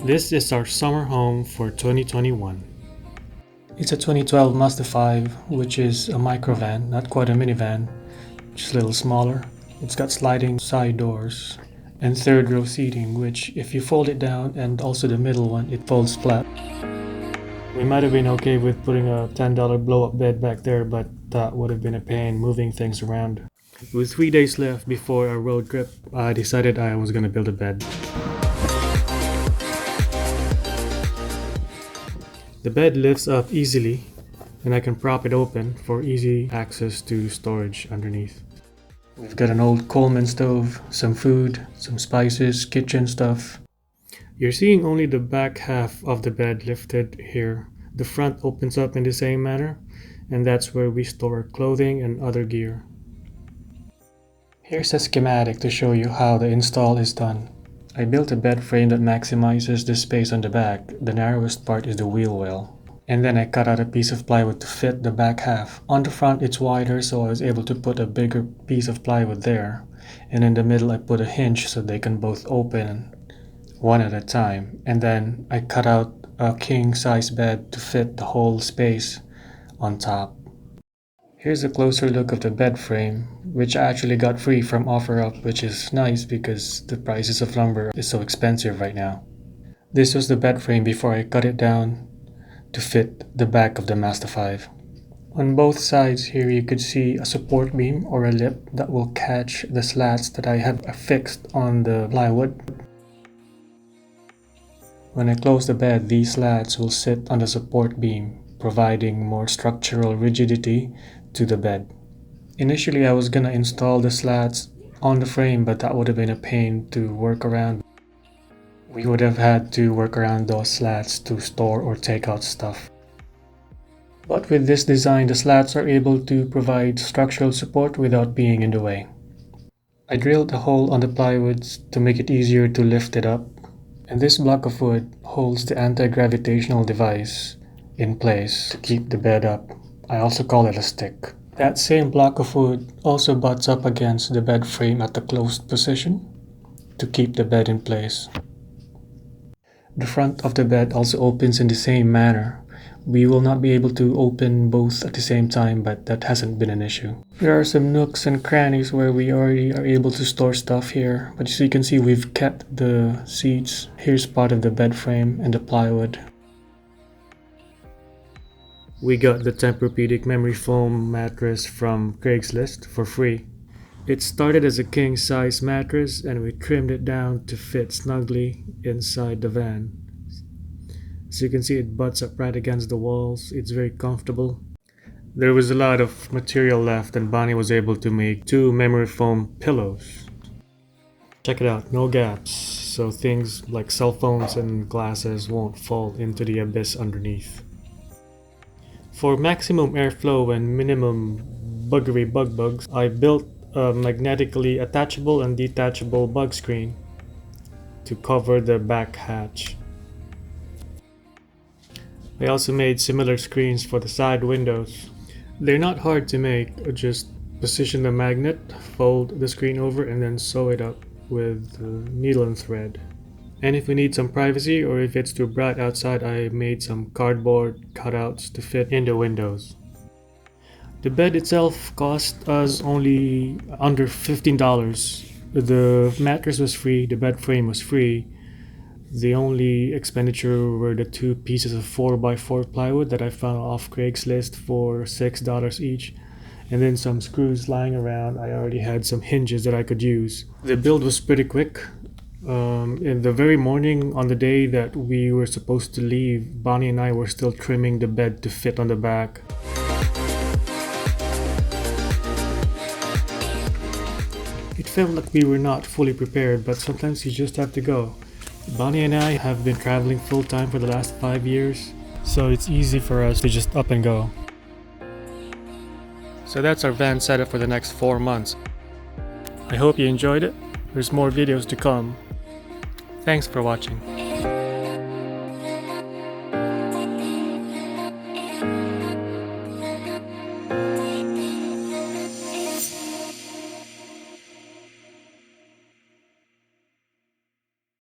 This is our summer home for 2021. It's a 2012 Mazda 5, which is a microvan, not quite a minivan, just a little smaller. It's got sliding side doors and third row seating, which if you fold it down and also the middle one, it folds flat. We might have been okay with putting a $10 blow-up bed back there, but that would have been a pain moving things around. With 3 days left before our road trip, I decided I was gonna build a bed. The bed lifts up easily, and I can prop it open for easy access to storage underneath. We've got an old Coleman stove, some food, some spices, kitchen stuff. You're seeing only the back half of the bed lifted here. The front opens up in the same manner, and that's where we store clothing and other gear. Here's a schematic to show you how the install is done. I built a bed frame that maximizes the space on the back. The narrowest part is the wheel well. And then I cut out a piece of plywood to fit the back half. On the front it's wider, so I was able to put a bigger piece of plywood there. And in the middle I put a hinge so they can both open one at a time. And then I cut out a king size bed to fit the whole space on top. Here's a closer look of the bed frame, which I actually got free from OfferUp, which is nice because the prices of lumber is so expensive right now. This was the bed frame before I cut it down to fit the back of the Mazda5. On both sides here you could see a support beam or a lip that will catch the slats that I have affixed on the plywood. When I close the bed, these slats will sit on the support beam, providing more structural rigidity to the bed. Initially I was gonna install the slats on the frame, but that would have been a pain to work around. We would have had to work around those slats to store or take out stuff. But with this design, the slats are able to provide structural support without being in the way. I drilled a hole on the plywoods to make it easier to lift it up, and this block of wood holds the anti-gravitational device in place to keep the bed up. I also call it a stick. That same block of wood also butts up against the bed frame at the closed position to keep the bed in place. The front of the bed also opens in the same manner. We will not be able to open both at the same time, but that hasn't been an issue. There are some nooks and crannies where we already are able to store stuff here, but as you can see, we've kept the seats. Here's part of the bed frame and the plywood. We got the Tempur-Pedic memory foam mattress from Craigslist for free. It started as a king size mattress and we trimmed it down to fit snugly inside the van. As you can see, it butts up right against the walls. It's very comfortable. There was a lot of material left and Bonnie was able to make 2 memory foam pillows. Check it out, no gaps, so things like cell phones and glasses won't fall into the abyss underneath. For maximum airflow and minimum buggery bugs, I built a magnetically attachable and detachable bug screen to cover the back hatch. I also made similar screens for the side windows. They're not hard to make, just position the magnet, fold the screen over, and then sew it up with needle and thread. And if we need some privacy or if it's too bright outside, I made some cardboard cutouts to fit in the windows. The bed itself cost us only under $15. The mattress was free, the bed frame was free. The only expenditure were the 2 pieces of 4x4 plywood that I found off Craigslist for $6 each. And then some screws lying around. I already had some hinges that I could use. The build was pretty quick. In the very morning on the day that we were supposed to leave, Bonnie and I were still trimming the bed to fit on the back. It felt like we were not fully prepared, but sometimes you just have to go. Bonnie and I have been traveling full time for the last 5 years, so it's easy for us to just up and go. So that's our van setup for the next 4 months. I hope you enjoyed it. There's more videos to come. Thanks for watching.